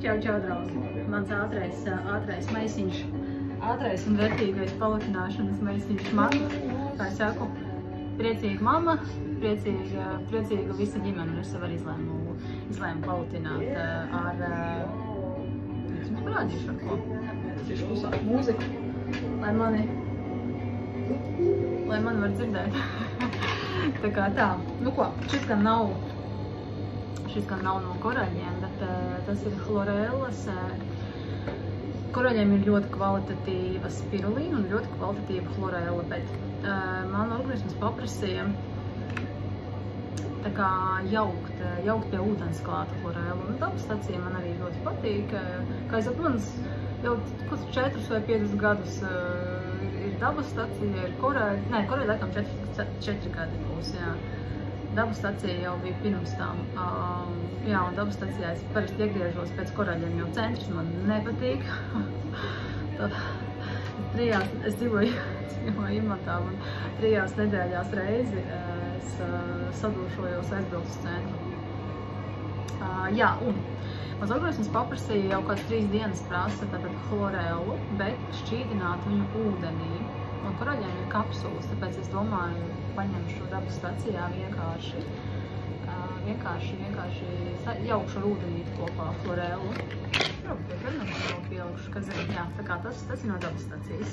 Čau, čau, draugi! Mans ātrais maisiņš, ātrais un vērtīgais palutināšanas maisiņš Matu. Kā es saku, priecīga mamma, priecīga visa ģimene. Es sev arī izlēmu palutināt ar, jums parādīšu ar ko. Tieši klusāk mūziku, lai mani var dzirdēt. Tā kā tā, nu ko, šis gan nav no koraļiem, bet tas ir chlorellas. Koraļiem ir ļoti kvalitatīva spirulīna un ļoti kvalitatīva chlorella, bet man organisms paprasīja tā kā jaukt pie ūdens klāta chlorellu. Un dabas stacija man arī ļoti patīk. Kā es saku, man jau 4 vai 5 gadus ir dabas stacija, ir koraļi, koraļi laikam 4 gadi būs, jā. Dabas stacija jau bija pirms tam, jā, un dabas stacijā es parasti iegriežos pēc koraļiem, jo centrs man nepatīk. Es dzīvoju Imantā, un 3 nedēļās reizi es sadūšojos aizbraucu uz centru. Jā, un mans organisms paprasīja jau kāds 3 dienas prasa tātad chlorellu, bet šķīdināt viņu ūdenī. No koraļiem ir kapsulas, tāpēc es domāju, paņemšu dabas stacijā vienkārši jaukšu ar ūdenīti kopā chlorellu. Varbūt vēl pielikšu, kad zinu, jā, tā kā tas ir no dabas stacijas.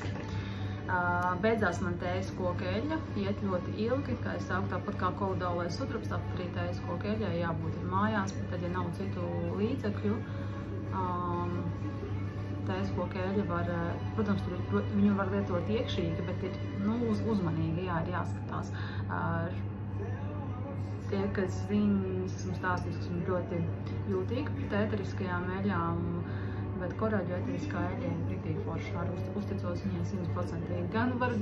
Beidzās man tējas kokeļa, iet ļoti ilgi, kā es saku, tāpat kā kolidālais sudrabs, tāpat arī tējas kokeļai jābūt ir mājās, bet tad, ja nav citu līdzekļu, tējas kokeļa var, protams, viņu var lietot iekšīgi, bet ir, uzmanīgi, jā, ir jāskatās. Tie, kas zina, es esmu stāstījis, ka esmu ļoti jūtīgi pret ēteriskajām eļām, bet koraļu ēteriskā eļļa ir rīktīgi forša, arī uzticos viņai 100%. Gan var,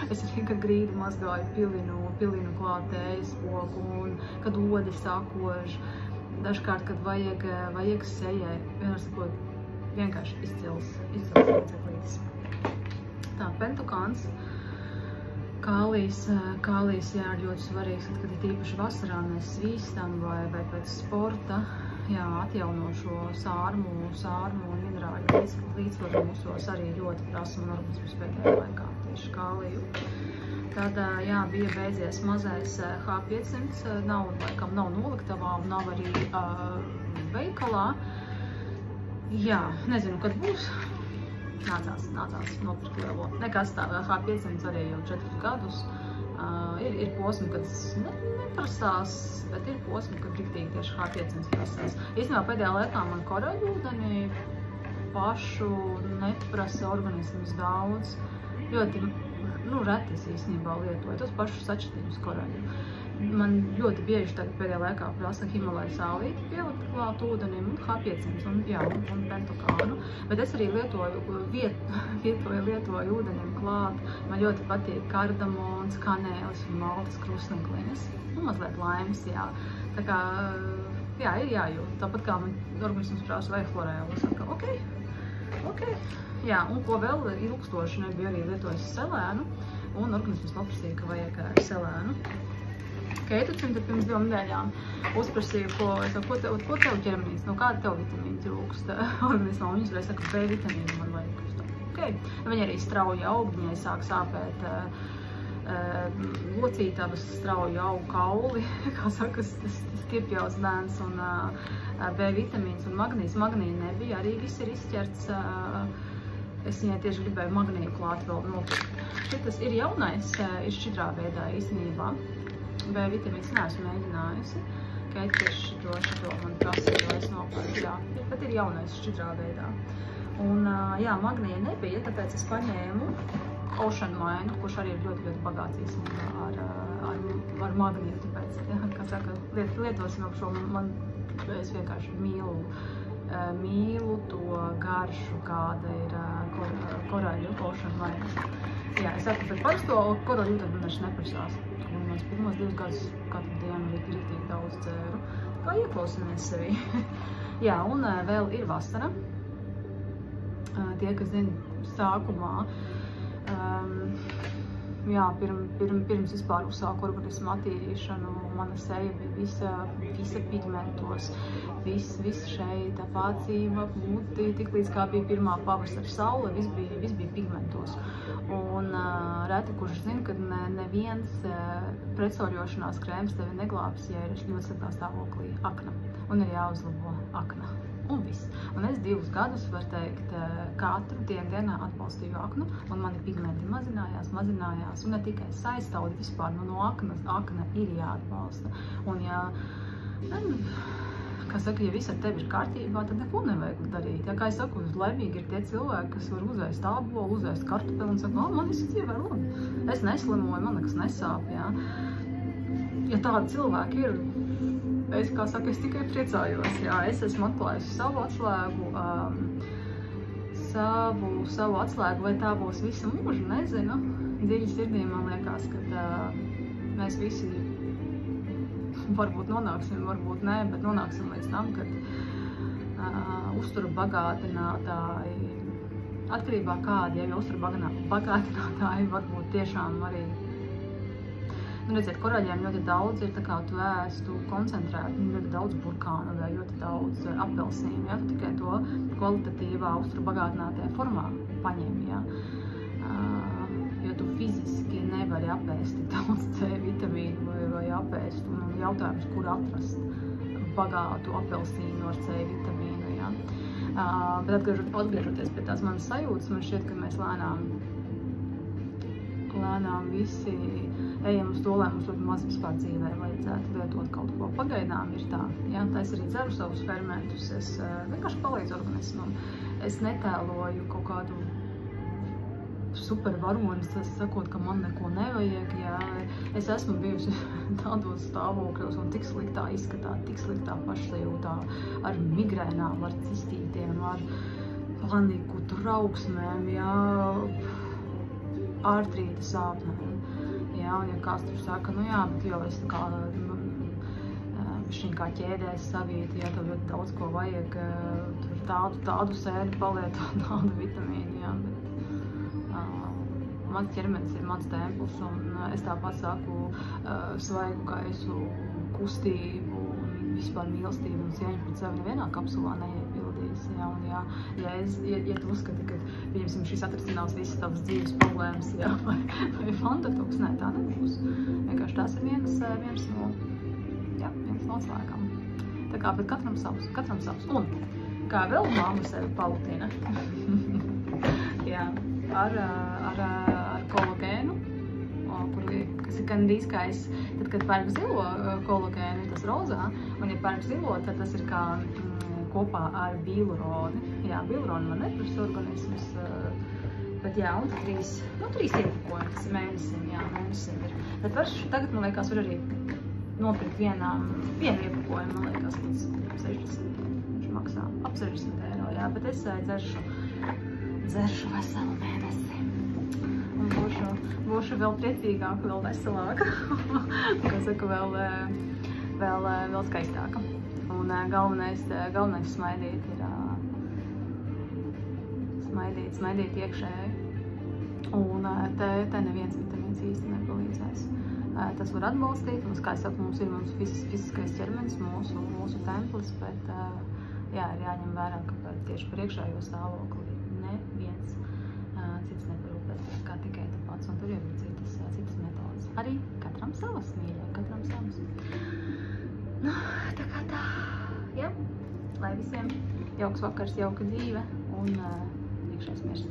es arī, kad grīdu mazgāju pilinu klāt tējas koku, un kad odi sakož, dažkārt, kad vajag sejai, vienmēr sakot, vienkārši izcils līdzeklītis. Tā, pentukāns. Kālijs, jā, ir ļoti svarīgs, kad ir tīpaši vasarā mēs svīstam vai pēc sporta, jā, atjauno šo sārmu un minerāļu līdzsvaru mūsos arī ļoti prasa man organismus pēdējā laikā, tieši kāliju. Tad, jā, bija beidzies mazais H500, nav noliktavā un nav arī veikalā. Jā, nezinu, kad būs. Nācās nopirkt lielo. Nekas tā, H500 arī jau 4 gadus. Ir posmi, kad tas neprasās, bet ir posmi, kad riktīgi tieši H500 prasās. Īstenībā pēdējā laikā man koraļu ūdeni pašu neprasa organismus daudz. Ļoti, reti es īstenībā lietoju tos pašus sačetiņus koraļu. Man ļoti bieži tagad pēdējā laikā prasa Himalaju sālīti pielikt klāt ūdenim un H500 un pentukānu. Bet es arī lietoju ūdenim klāt. Man ļoti patīk kardamons, kanēlis un maltas krusnekliņas. Mazliet laimes, jā. Tā kā, jā, ir jājūt. Tāpat kā man organisms prasa vai chlorellu. Es saku, ok. Jā, un ko vēl ilgstoši nebija arī lietojis selēnu. Un organisms paprasīja, ka vajag selēnu. Keitucinta pirms 2 nedēļām uzprasīju, ko tev ķermenīs, kāda tev vitamīna trūkst organismā, un viņas reiz saka, B vitamīnu man vajag. Viņa arī strauji aug, viņai sāk sāpēt locītavas, strauji aug kauli, kā saka, skirpjaus bērns, un B vitamīns un magnīs. Magnīja nebija, arī viss ir izķerts. Es viņai tieši gribēju magnīju klāt vēl nopirkt. Šitas ir jaunais, ir šķidrā veidā īstenībā. B vitamīns neesmu mēģinājusi. Keita tieši šito man prasa, jo es nopērku, jā. Bet ir jaunais šķidrā veidā. Un, jā, magnīja nebija, tāpēc es paņēmu Ocean Mine, kurš arī ir ļoti bagāts īstenībā ar magnīju. Tāpēc, kā saka, lietosim ap šo, es vienkārši mīlu to garšu, kāda ir koraļu Ocean Mine. Jā, es saku, bet parasto koraļu ūdeni man vairs neprasās. Un mans pirmos 2 gadus katru dienu riktīgi daudz dzēru. Kā ieklausamies sevī. Jā, un vēl ir vasara. Tie, kas zina, sākumā jā, pirms vispār uzsāku organismu attīrīšanu, mana seja bija visa pigmentos, viss šeit, apācība, muti, tiklīdz kā bija pirmā pavasara saule, viss bija pigmentos. Un reti, kurš zina, ka neviens pretsaurjošanās krēms tevi neglābs, ja ir ļoti sliktā stāvoklī akna, un ir jāuzlabo akna. Un viss. Un es 2 gadus, var teikt, katru dienā atbalstīju aknu, un mani pigmenti mazinājās, un ne tikai saiztaudi vispār, no akna ir jāatbalsta. Un ja, kā saka, ja viss ar tevi ir kārtībā, tad neko nevajag darīt. Ja, kā es saku, laimīgi ir tie cilvēki, kas var uzēst ābolu, uzēst kartupeli un saka, man viss dzīvē labi. Es neslimoju, man nekas nesāp, jā. Ja tādi cilvēki ir, es tikai priecājos, jā, es esmu atklājusi savu atslēgu, savu atslēgu, vai tā būs visu mūžu, nezinu. Dziļi sirdī man liekas, ka mēs visi varbūt nonāksim, varbūt nē, bet nonāksim līdz tam, kad uzturu bagātinātāji, atkarībā kādi, ja uzturu bagātinātāji varbūt tiešām arī. Redziet, korāļiem ļoti daudz ir tā kā tu ēstu koncentrētu, ļoti daudz burkānu vai ļoti daudz apelsīnu, ja tu tikai to kvalitatīvā uzturu bagātinātajā formā paņem, ja. Jo tu fiziski nevari apēst tik daudz C vitamīnu vai apēst, un jautājums, kur atrast bagātu apelsīnu ar C vitamīnu, ja. Bet atgriežoties pie tās manas sajūtas, man šķiet, ka mēs lēnām visi ejam uz to, lai mums ļoti maz vispār dzīvē vajadzētu lietot kaut ko. Pagaidām ir tā, ja, tā es arī dzeru savus fermentus, es vienkārši palīdzu organismam. Es netēloju kaut kādu supervaronis, sakot, ka man neko nevajag, ja. Es esmu bijusi tādos stāvokļos un tik sliktā izskatā, tik sliktā pašsajūtā, ar migrēnām, ar cistītiem, ar paniku, trauksmēm, ja. Artrīta sāpnēm, jā, un ja kāds tur saka, nu jā, bet jau es kā ķēdēs savīti, ja tev ļoti daudz ko vajag, tur tādu sēdi palieto, tādu vitamīnu, jā, bet mans ķermenis ir mans templis, un es tāpat saku svaigu gaisu, kustību, un vispār mīlestību un cieņu pret sevi nevienā kapsulā neiepildīs, jā, un ja tu uzskati, ka, pieņemsim, šis atrisinās visas tavas dzīves problēmas, jā, vai fantatoks, nē, tā nebūs. Vienkārši tās ir viens no atslēgām. Tā kā, bet katram savs. Un, kā vēl mamma sevi palutina, jā, ar kolagēnu, kas ir gandrīz kā tad, kad pērk zilo kolagēnu, tas rozā, un ja pērk zilo, tad tas ir kā kopā ar biluroni. Jā, biluroni man neprasa organismus, bet jā, un 3 iepakojumi, tas ir mēnesim ir. Bet tagad, man liekas, var arī nopirkt vienu iepakojumu, man liekas, līdz 60, viņš maksā ap 60 eiro, jā, bet es dzeršu veselu mēnesi. Un būšu vēl priecīgāka, vēl veselāka, kā saka, vēl skaistāka. Un galvenais smaidīt ir smaidīt iekšēji. Un te neviens vitamīns īsti nepalīdzēs. Tas var atbalstīt, un, kā es saku, mums ir fiziskais ķermenis, mūsu templis, bet jā, ir jāņem vērā, ka tieši par iekšējo stāvokli neviens cits neparūpēs, kā tikai tu pats, un tur jau ir citas metodas. Arī katram savas, mīļie, katram savas. Nu, tā kā tā, jā, lai visiem jauks vakars, jauka dzīve un iekšējais miers.